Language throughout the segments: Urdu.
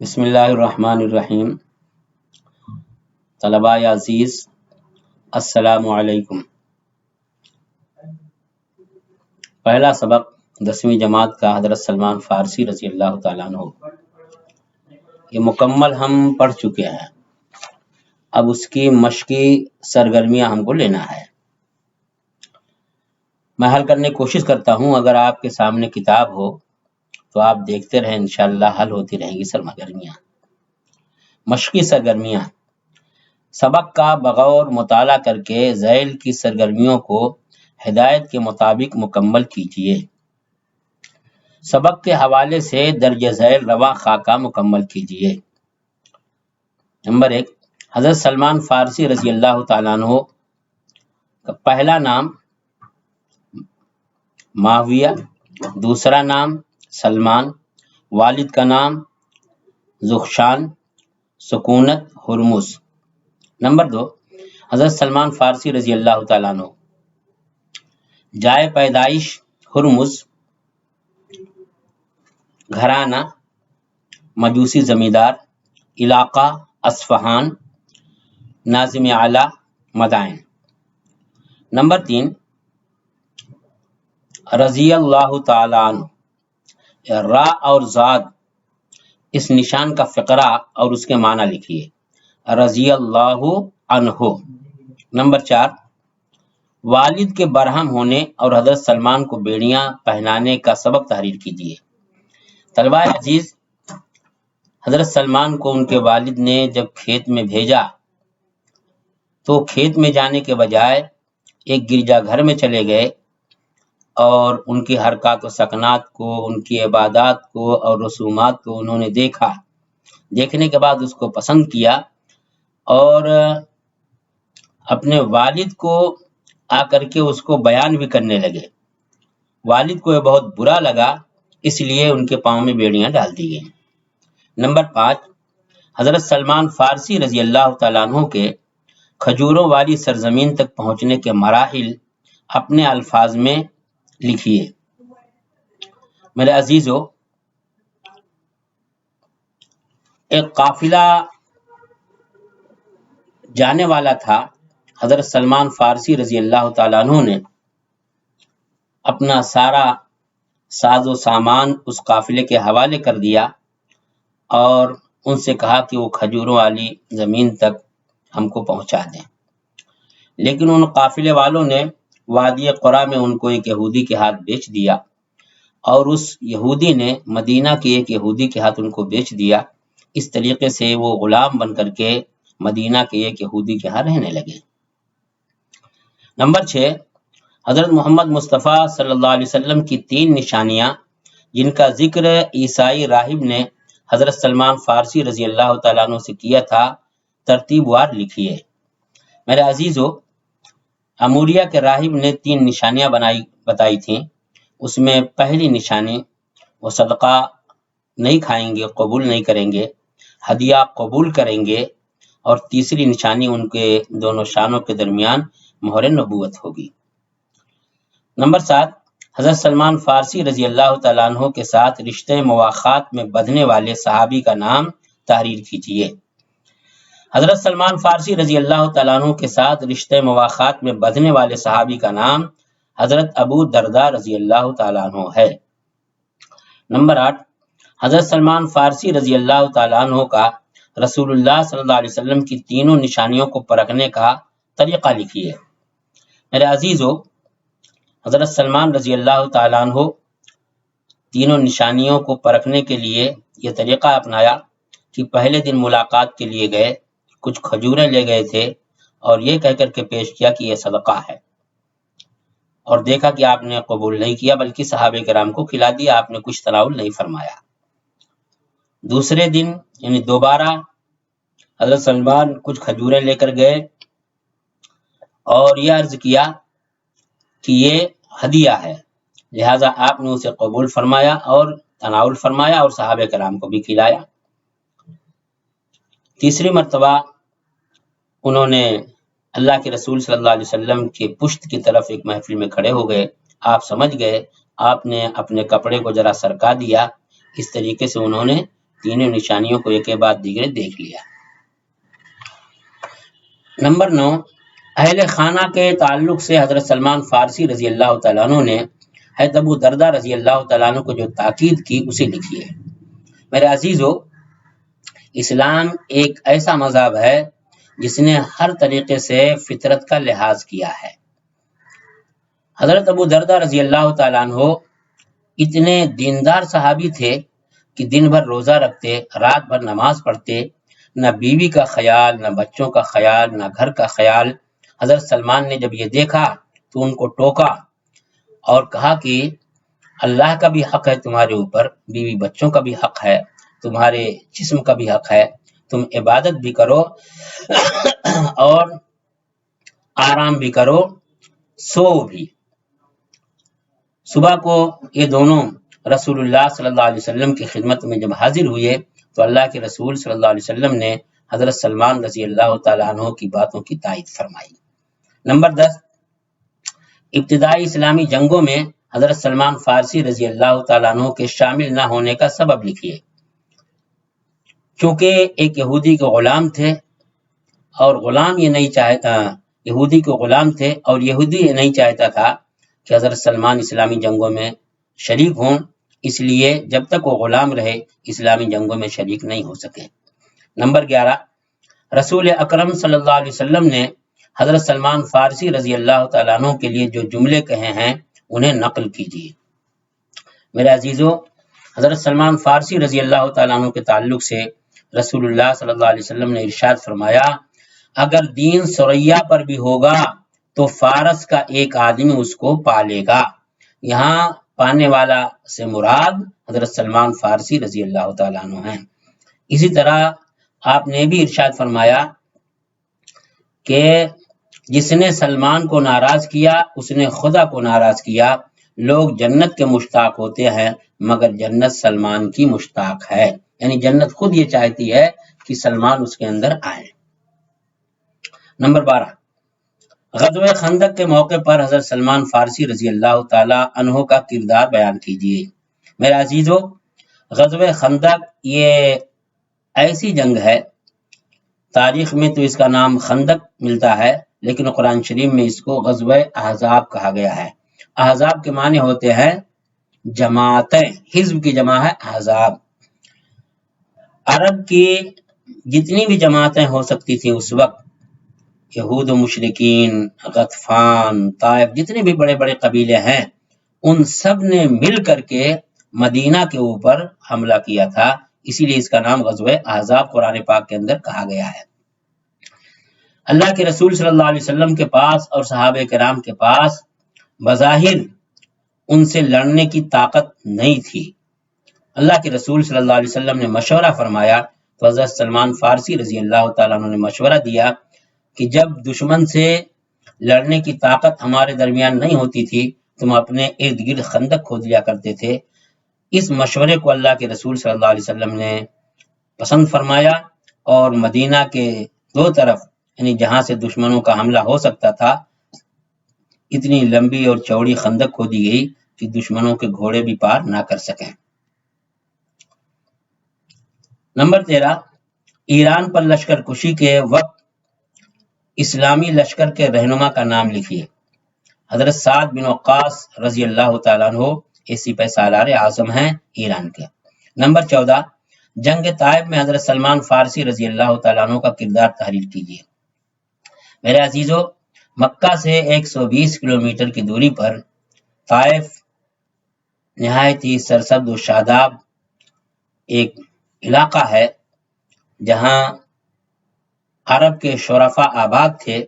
بسم اللہ الرحمن الرحیم۔ طلباء عزیز السلام علیکم۔ پہلا سبق 10ویں جماعت کا حضرت سلمان فارسی رضی اللہ تعالیٰ عنہ یہ مکمل ہم پڑھ چکے ہیں۔ اب اس کی مشقی سرگرمیاں ہم کو لینا ہے۔ میں حل کرنے کی کوشش کرتا ہوں، اگر آپ کے سامنے کتاب ہو تو آپ دیکھتے رہیں، انشاءاللہ حل ہوتی رہیں گی سرگرمیاں۔ مشقی سرگرمیاں: سبق کا بغور مطالعہ کر کے ذیل کی سرگرمیوں کو ہدایت کے مطابق مکمل کیجیے۔ سبق کے حوالے سے درج ذیل رواں خاکہ مکمل کیجیے۔ نمبر 1، حضرت سلمان فارسی رضی اللہ تعالیٰ عنہ کا پہلا نام معاویہ، دوسرا نام سلمان، والد کا نام زخشان، سکونت ہرمز۔ نمبر 2، حضرت سلمان فارسی رضی اللہ تعالیٰ عنہ جائے پیدائش ہرمز، گھرانہ مجوسی زمیندار، علاقہ اصفہان، ناظم اعلیٰ مدائن۔ نمبر 3، رضی اللہ تعالیٰ عنہ، را اور زاد اس نشان کا فقرہ اور اس کے معنی لکھیے۔ رضی اللہ عنہ۔ نمبر 4، والد کے برہم ہونے اور حضرت سلمان کو بیڑیاں پہنانے کا سبب تحریر کیجیے۔ طلباء عزیز، حضرت سلمان کو ان کے والد نے جب کھیت میں بھیجا تو کھیت میں جانے کے بجائے ایک گرجا گھر میں چلے گئے اور ان کی حرکات و سکنات کو، ان کی عبادات کو اور رسومات کو انہوں نے دیکھا۔ دیکھنے کے بعد اس کو پسند کیا اور اپنے والد کو آ کر کے اس کو بیان بھی کرنے لگے۔ والد کو یہ بہت برا لگا، اس لیے ان کے پاؤں میں بیڑیاں ڈال دی گئیں۔ نمبر 5، حضرت سلمان فارسی رضی اللہ تعالیٰ عنہ کے کھجوروں والی سرزمین تک پہنچنے کے مراحل اپنے الفاظ میں لکھیے۔ میرے عزیزو، ایک قافلہ جانے والا تھا۔ حضرت سلمان فارسی رضی اللہ تعالیٰ عنہ نے اپنا سارا ساز و سامان اس قافلے کے حوالے کر دیا اور ان سے کہا کہ وہ کھجوروں والی زمین تک ہم کو پہنچا دیں۔ لیکن ان قافلے والوں نے وادی قرا میں ان کو ایک یہودی کے ہاتھ بیچ دیا اور اس یہودی نے مدینہ کے ایک یہودی کے ہاتھ ان کو بیچ دیا۔ اس طریقے سے وہ غلام بن کر کے مدینہ کے ایک یہودی کے ہاں رہنے لگے۔ نمبر 6، حضرت محمد مصطفیٰ صلی اللہ علیہ وسلم کی 3 نشانیاں جن کا ذکر عیسائی راہب نے حضرت سلمان فارسی رضی اللہ تعالیٰ عنہ سے کیا تھا، ترتیب وار لکھیے۔ میرے عزیزو، اموریہ کے راہب نے 3 نشانیاں بتائی تھیں۔ اس میں پہلی نشانی وہ صدقہ نہیں کھائیں گے، قبول نہیں کریں گے، ہدیہ قبول کریں گے، اور تیسری نشانی ان کے دونوں شانوں کے درمیان مہر نبوت ہوگی۔ نمبر 7، حضرت سلمان فارسی رضی اللہ تعالیٰ عنہ کے ساتھ رشتے مواخات میں بدھنے والے صحابی کا نام تحریر کیجیے۔ حضرت سلمان فارسی رضی اللہ تعالیٰ عنہ کے ساتھ رشتے مواخات میں بدھنے والے صحابی کا نام حضرت ابو درداء رضی اللہ تعالیٰ عنہ ہے۔ نمبر 8، حضرت سلمان فارسی رضی اللہ تعالیٰ عنہ کا رسول اللہ صلی اللہ علیہ وسلم کی 3 نشانیوں کو پرکھنے کا طریقہ لکھیے۔ میرے عزیزو، حضرت سلمان رضی اللہ تعالیٰ عنہ 3 نشانیوں کو پرکھنے کے لیے یہ طریقہ اپنایا کہ پہلے دن ملاقات کے لیے گئے، کچھ کھجوریں لے گئے تھے اور یہ کہہ کر کے پیش کیا کہ یہ صدقہ ہے، اور دیکھا کہ آپ نے قبول نہیں کیا بلکہ صحابہ کرام کو کھلا دیا، آپ نے کچھ تناول نہیں فرمایا۔ دوسرے دن یعنی دوبارہ حضرت سلمان کچھ کھجوریں لے کر گئے اور یہ عرض کیا کہ یہ ہدیہ ہے، لہٰذا آپ نے اسے قبول فرمایا اور تناول فرمایا اور صحابہ کرام کو بھی کھلایا۔ تیسری مرتبہ انہوں نے اللہ کے رسول صلی اللہ علیہ وسلم کے پشت کی طرف ایک محفل میں کھڑے ہو گئے، آپ سمجھ گئے، آپ نے اپنے کپڑے کو ذرا سرکا دیا، اس طریقے سے انہوں نے تینوں نشانیوں کو ایک کے بعد دیگر دیکھ لیا۔ نمبر 9، اہل خانہ کے تعلق سے حضرت سلمان فارسی رضی اللہ تعالیٰ عنہ نے حضرت ابو درداء رضی اللہ تعالیٰ عنہ کو جو تاکید کی اسے لکھی ہے۔ میرے عزیزو، اسلام ایک ایسا مذہب ہے جس نے ہر طریقے سے فطرت کا لحاظ کیا ہے۔ حضرت ابو درداء رضی اللہ تعالیٰ عنہ اتنے دیندار صحابی تھے کہ دن بھر روزہ رکھتے، رات بھر نماز پڑھتے، نہ بیوی کا خیال، نہ بچوں کا خیال، نہ گھر کا خیال۔ حضرت سلمان نے جب یہ دیکھا تو ان کو ٹوکا اور کہا کہ اللہ کا بھی حق ہے تمہارے اوپر، بیوی بچوں کا بھی حق ہے، تمہارے جسم کا بھی حق ہے، تم عبادت بھی کرو اور آرام بھی کرو، سو بھی۔ صبح کو یہ دونوں رسول اللہ صلی اللہ علیہ وسلم کی خدمت میں جب حاضر ہوئے تو اللہ کے رسول صلی اللہ علیہ وسلم نے حضرت سلمان رضی اللہ تعالیٰ عنہ کی باتوں کی تائید فرمائی۔ نمبر 10، ابتدائی اسلامی جنگوں میں حضرت سلمان فارسی رضی اللہ تعالیٰ عنہ کے شامل نہ ہونے کا سبب لکھیے۔ چونکہ ایک یہودی کے غلام تھے اور یہودی کے غلام تھے اور یہودی یہ نہیں چاہتا تھا کہ حضرت سلمان اسلامی جنگوں میں شریک ہوں، اس لیے جب تک وہ غلام رہے اسلامی جنگوں میں شریک نہیں ہو سکے۔ نمبر 11، رسول اکرم صلی اللہ علیہ وسلم نے حضرت سلمان فارسی رضی اللہ تعالیٰ عنہ کے لیے جو جملے کہے ہیں انہیں نقل کیجیے۔ میرے عزیزو، حضرت سلمان فارسی رضی اللہ تعالیٰ عنہ کے تعلق سے رسول اللہ صلی اللہ علیہ وسلم نے ارشاد فرمایا، اگر دین ثریا پر بھی ہوگا تو فارس کا ایک آدمی اس کو پالے گا۔ یہاں پانے والا سے مراد حضرت سلمان فارسی رضی اللہ تعالیٰ عنہ ہیں۔ اسی طرح آپ نے بھی ارشاد فرمایا کہ جس نے سلمان کو ناراض کیا اس نے خدا کو ناراض کیا۔ لوگ جنت کے مشتاق ہوتے ہیں مگر جنت سلمان کی مشتاق ہے، یعنی جنت خود یہ چاہتی ہے کہ سلمان اس کے اندر آئے۔ نمبر 12، غزوہ خندق کے موقع پر حضرت سلمان فارسی رضی اللہ تعالیٰ عنہ کا کردار بیان کیجیے۔ میرے عزیزو، غزوہ خندق یہ ایسی جنگ ہے، تاریخ میں تو اس کا نام خندق ملتا ہے لیکن قرآن شریف میں اس کو غزوہ احزاب کہا گیا ہے۔ احزاب کے معنی ہوتے ہیں جماعتیں، حزب کی جمع ہے احزاب۔ عرب کی جتنی بھی جماعتیں ہو سکتی تھیں اس وقت، یہود و مشرکین، غطفان، طائف، جتنے بھی بڑے بڑے قبیلے ہیں، ان سب نے مل کر کے مدینہ کے اوپر حملہ کیا تھا، اسی لیے اس کا نام غزوہ احزاب قرآن پاک کے اندر کہا گیا ہے۔ اللہ کے رسول صلی اللہ علیہ وسلم کے پاس اور صحابہ کرام کے پاس بظاہر ان سے لڑنے کی طاقت نہیں تھی۔ اللہ کے رسول صلی اللہ علیہ وسلم نے مشورہ فرمایا تو حضرت سلمان فارسی رضی اللہ تعالیٰ عنہ نے مشورہ دیا کہ جب دشمن سے لڑنے کی طاقت ہمارے درمیان نہیں ہوتی تھی تو ہم اپنے ارد گرد خندق کھود لیا کرتے تھے۔ اس مشورے کو اللہ کے رسول صلی اللہ علیہ وسلم نے پسند فرمایا اور مدینہ کے دو طرف، یعنی جہاں سے دشمنوں کا حملہ ہو سکتا تھا، اتنی لمبی اور چوڑی خندق کھودی گئی کہ دشمنوں کے گھوڑے بھی پار نہ کر سکیں۔ نمبر 13، ایران پر لشکر کشی کے وقت اسلامی لشکر کے رہنما کا نام لکھیے۔ حضرت سعد بن وقاص رضی اللہ تعالیٰ عنہ سپہ سالار اعظم ہیں ایران کے۔ نمبر 14، جنگ طائف میں حضرت سلمان فارسی رضی اللہ تعالیٰ عنہ کا کردار تحریر کیجیے۔ میرے عزیزو، مکہ سے 120 کلومیٹر کی دوری پر طائف نہایت ہی سرسبز و شاداب ایک علاقہ ہے جہاں عرب کے شرفاء آباد تھے۔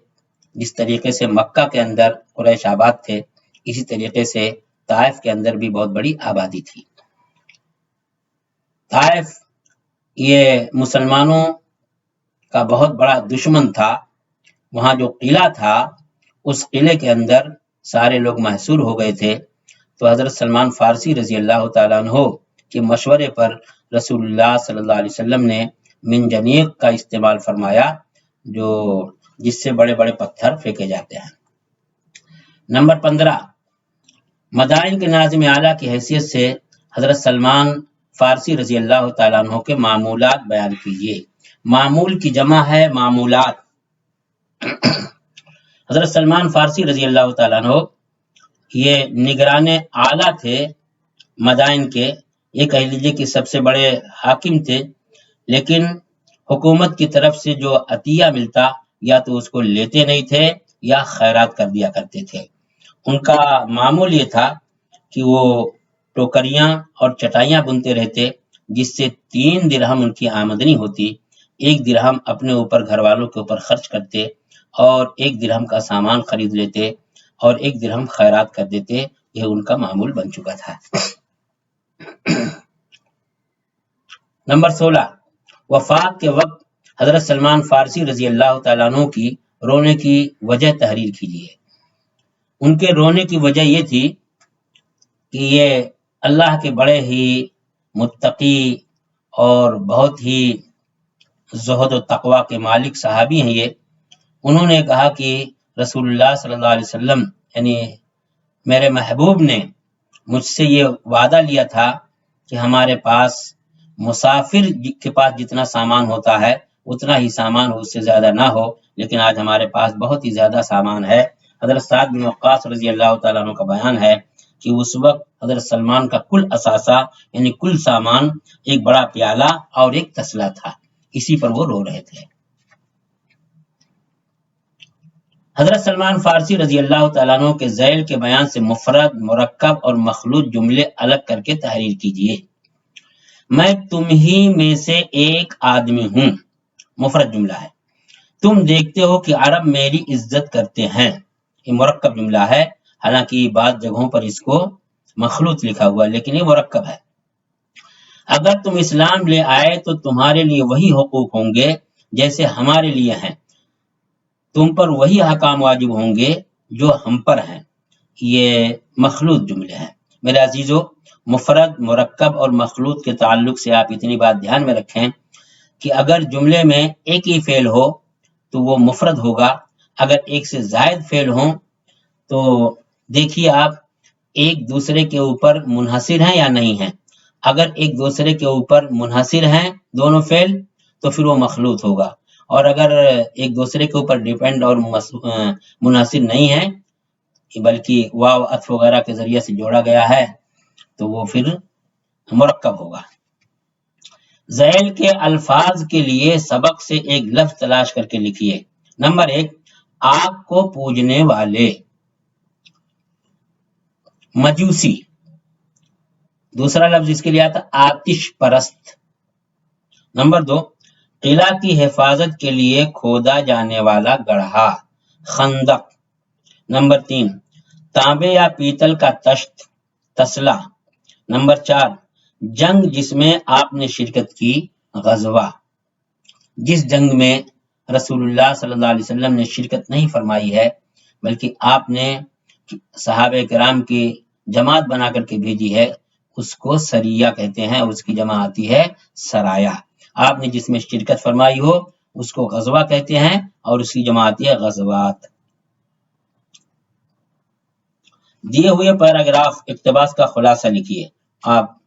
جس طریقے سے مکہ کے اندر قریش آباد تھے، اسی طریقے سے طائف کے اندر بھی بہت بڑی آبادی تھی۔ طائف یہ مسلمانوں کا بہت بڑا دشمن تھا۔ وہاں جو قلعہ تھا اس قلعے کے اندر سارے لوگ محصور ہو گئے تھے، تو حضرت سلمان فارسی رضی اللہ تعالیٰ عنہ کے مشورے پر رسول اللہ صلی اللہ علیہ وسلم نے منجنیق کا استعمال فرمایا، جس سے بڑے بڑے پتھر پھینکے جاتے ہیں۔ نمبر 15، مدائن کے ناظم اعلیٰ کی حیثیت سے حضرت سلمان فارسی رضی اللہ تعالیٰ عنہ کے معمولات بیان کیجیے۔ معمول کی جمع ہے معمولات۔ حضرت سلمان فارسی رضی اللہ تعالیٰ عنہ یہ نگران اعلیٰ تھے مدائن کے، یہ کہہ لیجیے کہ سب سے بڑے حاکم تھے، لیکن حکومت کی طرف سے جو عطیہ ملتا یا تو اس کو لیتے نہیں تھے یا خیرات کر دیا کرتے تھے۔ ان کا معمول یہ تھا کہ وہ ٹوکریاں اور چٹائیاں بنتے رہتے، جس سے 3 درہم ان کی آمدنی ہوتی۔ 1 درہم اپنے اوپر گھر والوں کے اوپر خرچ کرتے اور 1 درہم کا سامان خرید لیتے اور 1 درہم خیرات کر دیتے۔ یہ ان کا معمول بن چکا تھا۔ نمبر 16، وفات کے وقت حضرت سلمان فارسی رضی اللہ تعالیٰ عنہ کی رونے کی وجہ تحریر کیجیے۔ ان کے رونے کی وجہ یہ تھی کہ یہ اللہ کے بڑے ہی متقی اور بہت ہی زہد و تقوی کے مالک صحابی ہیں۔ یہ انہوں نے کہا کہ رسول اللہ صلی اللہ علیہ وسلم یعنی میرے محبوب نے مجھ سے یہ وعدہ لیا تھا کہ ہمارے پاس مسافر کے پاس جتنا سامان ہوتا ہے اتنا ہی سامان ہو، اس سے زیادہ نہ ہو، لیکن آج ہمارے پاس بہت ہی زیادہ سامان ہے۔ حضرت سعد بن وقاص رضی اللہ تعالیٰ عنہ کا بیان ہے کہ اس وقت حضرت سلمان کا کل اثاثہ یعنی کل سامان ایک بڑا پیالہ اور ایک تسلا تھا، اسی پر وہ رو رہے تھے۔ حضرت سلمان فارسی رضی اللہ تعالیٰ عنہ کے ذیل کے بیان سے مفرد، مرکب اور مخلوط جملے الگ کر کے تحریر کیجیے۔ میں تم ہی میں سے ایک آدمی ہوں، مفرد جملہ ہے۔ تم دیکھتے ہو کہ عرب میری عزت کرتے ہیں، یہ مرکب جملہ ہے، حالانکہ بعض جگہوں پر اس کو مخلوط لکھا ہوا لیکن یہ مرکب ہے۔ اگر تم اسلام لے آئے تو تمہارے لیے وہی حقوق ہوں گے جیسے ہمارے لیے ہیں، تم پر وہی احکام واجب ہوں گے جو ہم پر ہیں۔ یہ مخلوط جملے ہیں۔ میرے عزیزو، مفرد، مرکب اور مخلوط کے تعلق سے آپ اتنی بات دھیان میں رکھیں کہ اگر جملے میں ایک ہی فعل ہو تو وہ مفرد ہوگا، اگر ایک سے زائد فعل ہوں تو دیکھیے آپ ایک دوسرے کے اوپر منحصر ہیں یا نہیں ہیں۔ اگر ایک دوسرے کے اوپر منحصر ہیں دونوں فعل تو پھر وہ مخلوط ہوگا، اور اگر ایک دوسرے کے اوپر ڈیپینڈ اور منحصر نہیں ہے بلکہ واو عطف وغیرہ کے ذریعے سے جوڑا گیا ہے تو وہ پھر مرکب ہوگا۔ ذیل کے الفاظ کے لیے سبق سے ایک لفظ تلاش کر کے لکھیے۔ نمبر 1، آگ کو پوجنے والے، مجوسی۔ دوسرا لفظ اس کے لیے آتا آتش پرست۔ نمبر 2، قلعہ کی حفاظت کے لیے کھودا جانے والا گڑھا، خندق۔ نمبر 3، تانبے یا پیتل کا تشت، تسلا۔ نمبر 4، جنگ جس میں آپ نے شرکت کی، غزوہ۔ جس جنگ میں رسول اللہ صلی اللہ علیہ وسلم نے شرکت نہیں فرمائی ہے بلکہ آپ نے صحابہ کرام کی جماعت بنا کر کے بھیجی ہے، اس کو سریہ کہتے ہیں، اس کی جمع آتی ہے سرایا۔ آپ نے جس میں شرکت فرمائی ہو اس کو غزوہ کہتے ہیں اور اس کی جمع آتی ہے غزوات۔ دیے ہوئے پیراگراف اقتباس کا خلاصہ لکھیے۔ آپ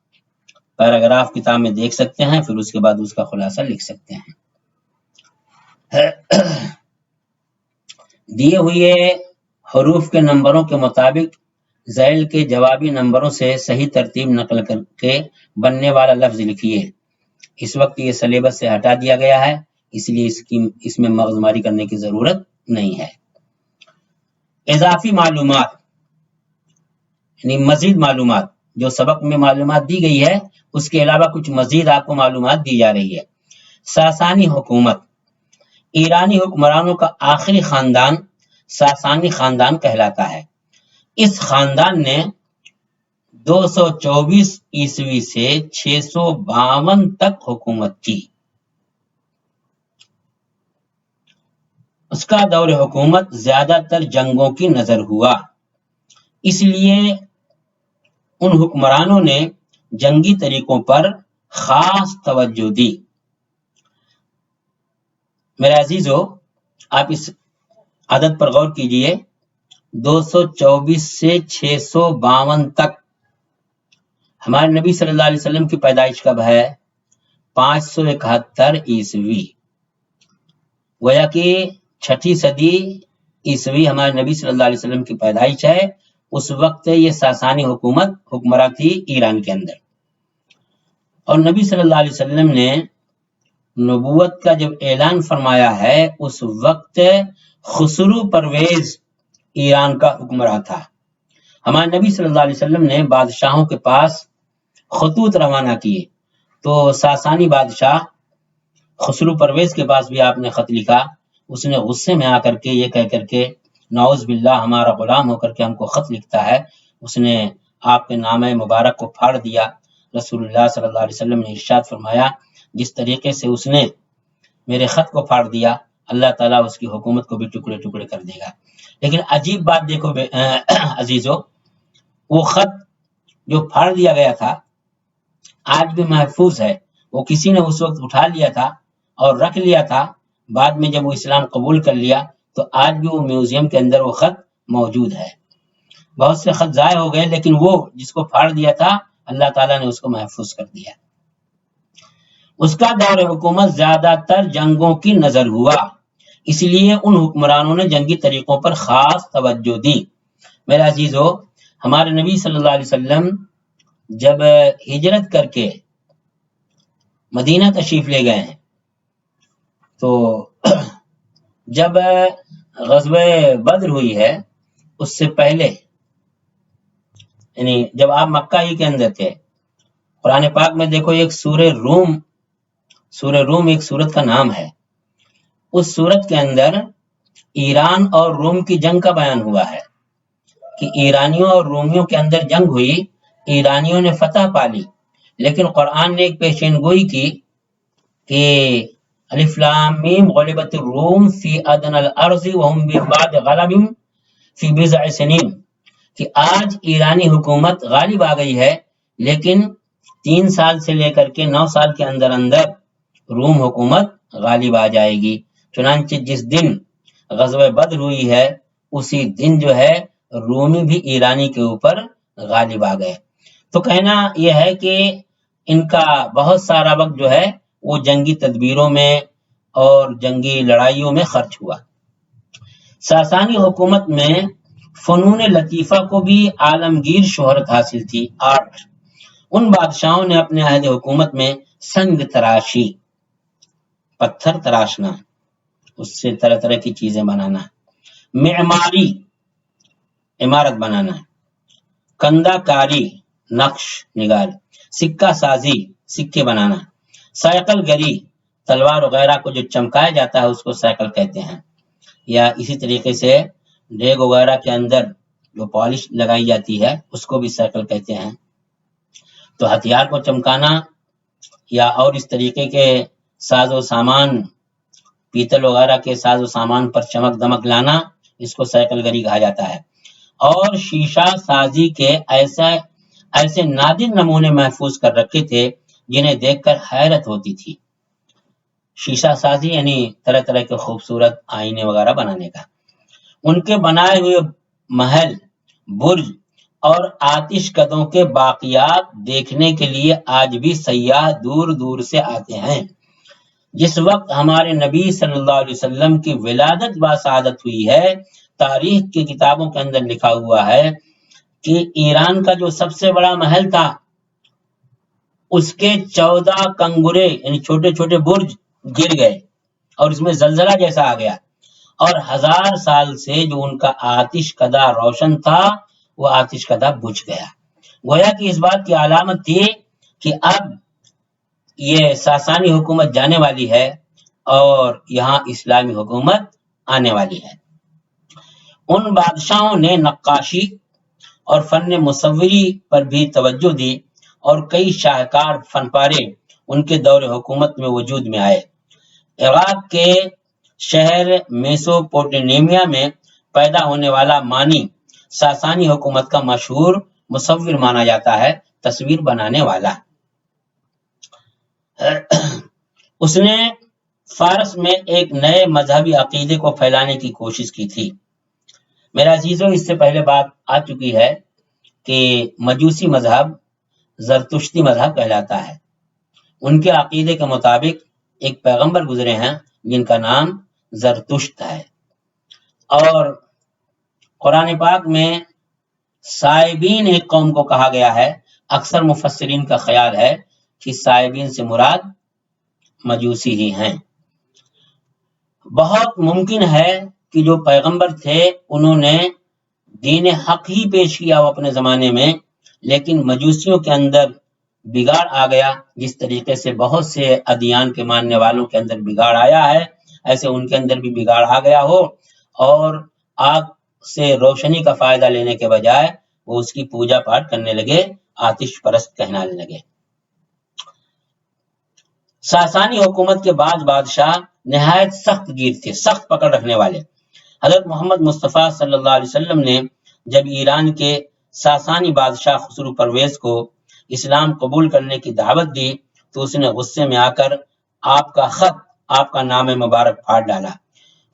پیراگراف کتاب میں دیکھ سکتے ہیں، پھر اس کے بعد اس کا خلاصہ لکھ سکتے ہیں۔ دیے ہوئے حروف کے نمبروں کے مطابق ذیل کے جوابی نمبروں سے صحیح ترتیب نقل کر کے بننے والا لفظ لکھیے۔ اس وقت یہ سلیبس سے ہٹا دیا گیا ہے، اس لیے اس میں مغز ماری کرنے کی ضرورت نہیں ہے۔ اضافی معلومات یعنی مزید معلومات، جو سبق میں معلومات دی گئی ہے اس کے علاوہ کچھ مزید آپ کو معلومات دی جا رہی ہے۔ ساسانی حکومت، ایرانی حکمرانوں کا آخری خاندان ساسانی خاندان کہلاتا ہے۔ اس خاندان نے 224 عیسوی سے 652 تک حکومت کی۔ اس کا دور حکومت زیادہ تر جنگوں کی نظر ہوا، اس لیے ان حکمرانوں نے جنگی طریقوں پر خاص توجہ دی۔ میرے عزیزو، آپ اس عدد پر غور کیجئے، 224 سے 652 تک ہمارے نبی صلی اللہ علیہ وسلم کی پیدائش کب ہے؟ 571 عیسوی، گویا کہ 6 صدی عیسوی ہمارے نبی صلی اللہ علیہ وسلم کی پیدائش ہے۔ اس وقت یہ ساسانی حکومت حکمراں تھی ایران کے اندر، اور نبی صلی اللہ علیہ وسلم نے نبوت کا جب اعلان فرمایا ہے اس وقت خسرو پرویز ایران کا حکمراں تھا۔ ہمارے نبی صلی اللہ علیہ وسلم نے بادشاہوں کے پاس خطوط روانہ کیے، تو ساسانی بادشاہ خسرو پرویز کے پاس بھی آپ نے خط لکھا۔ اس نے غصے میں آ کر کے یہ کہہ کر کے نعوذ باللہ ہمارا غلام ہو کر کے ہم کو خط لکھتا ہے، اس نے آپ کے نامہ مبارک کو پھاڑ دیا۔ رسول اللہ صلی اللہ علیہ وسلم نے ارشاد فرمایا جس طریقے سے اس نے میرے خط کو پھاڑ دیا اللہ تعالیٰ اس کی حکومت کو بھی ٹکڑے ٹکڑے کر دے گا۔ لیکن عجیب بات دیکھو عزیزو، وہ خط جو پھاڑ دیا گیا تھا آج بھی محفوظ ہے۔ وہ کسی نے اس وقت اٹھا لیا تھا اور رکھ لیا تھا، بعد میں جب وہ اسلام قبول کر لیا تو آج بھی وہ میوزیم کے اندر وہ خط موجود ہے۔ بہت سے خط ضائع ہو گئے لیکن وہ جس کو پھاڑ دیا تھا اللہ تعالیٰ نے اس کو محفوظ کر دیا۔ اس کا دور حکومت زیادہ تر جنگوں کی نظر ہوا، اس لیے ان حکمرانوں نے جنگی طریقوں پر خاص توجہ دی۔ میرے عزیزو، ہمارے نبی صلی اللہ علیہ وسلم جب ہجرت کر کے مدینہ تشریف لے گئے ہیں تو جب غزوہ بدر ہوئی ہے اس سے پہلے، یعنی جب آپ مکہ ہی کے اندر تھے، قرآن پاک میں دیکھو ایک سورہ روم ایک سورت کا نام ہے، اس سورت کے اندر ایران اور روم کی جنگ کا بیان ہوا ہے کہ ایرانیوں اور رومیوں کے اندر جنگ ہوئی، ایرانیوں نے فتح پالی، لیکن قرآن نے ایک پیشین گوئی کی کہ الف لام میم غلبت الروم فی ادنی الارض وهم من بعد غلبهم فی بضع سنین، کہ آج ایرانی حکومت غالب آ گئی ہے لیکن 3 سال سے لے کر کے 9 سال کے اندر اندر روم حکومت غالب آ جائے گی۔ چنانچہ جس دن غزوہ بدر ہوئی ہے اسی دن جو ہے رومی بھی ایرانی کے اوپر غالب آ گئے۔ تو کہنا یہ ہے کہ ان کا بہت سارا وقت جو ہے وہ جنگی تدبیروں میں اور جنگی لڑائیوں میں خرچ ہوا۔ ساسانی حکومت میں فنون لطیفہ کو بھی عالمگیر شہرت حاصل تھی۔ آرٹ، ان بادشاہوں نے اپنے عہد حکومت میں سنگ تراشی، پتھر تراشنا، اس سے طرح طرح کی چیزیں بنانا، معماری، عمارت بنانا، کندہ کاری، نقش نگار، سکہ سازی، سکے بنانا، سائیکل گری، تلوار وغیرہ کو جو چمکایا جاتا ہے اس کو سائیکل کہتے ہیں، یا اسی طریقے سے ڈیگ وغیرہ کے اندر جو پالش لگائی جاتی ہے اس کو بھی سائیکل کہتے ہیں۔ تو ہتھیار کو چمکانا یا اور اس طریقے کے ساز و سامان، پیتل وغیرہ کے ساز و سامان پر چمک دمک لانا، اس کو سائیکل گری کہا جاتا ہے۔ اور شیشہ سازی کے ایسے نادر نمونے محفوظ کر رکھے تھے جنہیں دیکھ کر حیرت ہوتی تھی۔ شیشہ سازی یعنی طرح طرح کے خوبصورت آئینے وغیرہ بنانے کا۔ ان کے بنائے ہوئے محل، برج اور آتش کدوں کے باقیات دیکھنے کے لیے آج بھی سیاح دور دور سے آتے ہیں۔ جس وقت ہمارے نبی صلی اللہ علیہ وسلم کی ولادت باسعادت ہوئی ہے، تاریخ کی کتابوں کے اندر لکھا ہوا ہے کہ ایران کا جو سب سے بڑا محل تھا اس کے 14 کنگرے یعنی چھوٹے چھوٹے برج گر گئے اور اس میں زلزلہ جیسا آ گیا، اور 1000 سال سے جو ان کا آتش کدہ روشن تھا وہ آتش کدہ بجھ گیا۔ گویا کہ اس بات کی علامت تھی کہ اب یہ ساسانی حکومت جانے والی ہے اور یہاں اسلامی حکومت آنے والی ہے۔ ان بادشاہوں نے نقاشی اور فن مصوری پر بھی توجہ دی اور کئی شاہکار فن پارے ان کے دور حکومت میں وجود میں آئے۔ عراق کے شہر میسوپوٹیمیا میں پیدا ہونے والا مانی ساسانی حکومت کا مشہور مصور مانا جاتا ہے، تصویر بنانے والا۔ اس نے فارس میں ایک نئے مذہبی عقیدے کو پھیلانے کی کوشش کی تھی۔ میرا عزیزو، اس سے پہلے بات آ چکی ہے کہ مجوسی مذہب زرتشتی مذہب کہلاتا ہے۔ ان کے عقیدے کے مطابق ایک پیغمبر گزرے ہیں جن کا نام زرتشت ہے، اور قرآن پاک میں سائبین ایک قوم کو کہا گیا ہے۔ اکثر مفسرین کا خیال ہے کہ سائبین سے مراد مجوسی ہی ہیں۔ بہت ممکن ہے کہ جو پیغمبر تھے انہوں نے دین حق ہی پیش کیا ہو اپنے زمانے میں، لیکن مجوسیوں کے اندر بگاڑ آ گیا۔ جس طریقے سے بہت سے ادیان کے ماننے والوں کے اندر بگاڑ آیا ہے، ایسے ان کے اندر بھی بگاڑ آ گیا ہو، اور آگ سے روشنی کا فائدہ لینے کے بجائے وہ اس کی پوجا پاٹ کرنے لگے، آتش پرست کہلانے لگے۔ ساسانی حکومت کے بعد بادشاہ نہایت سخت گیر تھے، سخت پکڑ رکھنے والے۔ حضرت محمد مصطفیٰ صلی اللہ علیہ وسلم نے جب ایران کے ساسانی بادشاہ خسرو پرویز کو اسلام قبول کرنے کی دعوت دی تو اس نے غصے میں آ کر آپ کا خط، آپ کا نام مبارک پھاڑ ڈالا۔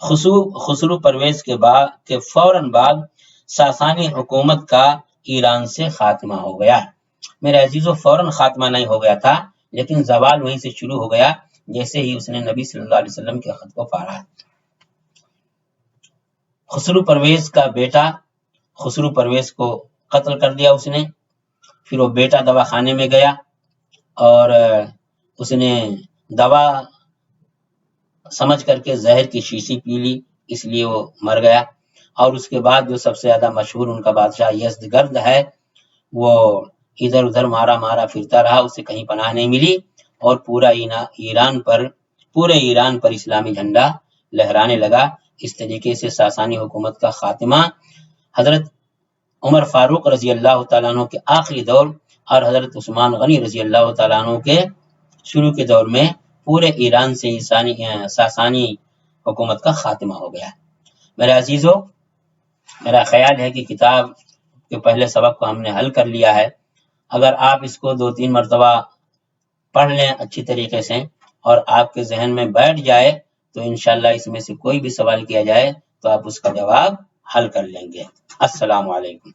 خسرو پرویز کے فوراً بعد ساسانی حکومت کا ایران سے خاتمہ ہو گیا۔ میرے عزیزو، فوراً خاتمہ نہیں ہو گیا تھا، لیکن زوال وہیں سے شروع ہو گیا جیسے ہی اس نے نبی صلی اللہ علیہ وسلم کے خط کو پھاڑا۔ خسرو پرویز کا بیٹا خسرو پرویز کو قتل کر دیا اس نے۔ پھر وہ بیٹا دوا خانے میں گیا اور اس نے دوا سمجھ کر کے زہر کی شیشی پی لی، اس لیے وہ مر گیا۔ اور اس کے بعد جو سب سے زیادہ مشہور ان کا بادشاہ یزدگرد ہے، وہ ادھر ادھر مارا پھرتا رہا، اسے کہیں پناہ نہیں ملی، اور پورے ایران پر اسلامی جھنڈا لہرانے لگا۔ اس طریقے سے ساسانی حکومت کا خاتمہ حضرت عمر فاروق رضی اللہ تعالیٰ عنہ کے آخری دور اور حضرت عثمان غنی رضی اللہ تعالیٰ عنہ کے شروع کے دور میں پورے ایران سے ساسانی حکومت کا خاتمہ ہو گیا۔ میرے عزیزو، میرا خیال ہے کہ کتاب کے پہلے سبق کو ہم نے حل کر لیا ہے۔ اگر آپ اس کو 2-3 مرتبہ پڑھ لیں اچھی طریقے سے اور آپ کے ذہن میں بیٹھ جائے تو انشاءاللہ اس میں سے کوئی بھی سوال کیا جائے تو آپ اس کا جواب حل کر لیں گے۔ السلام علیکم۔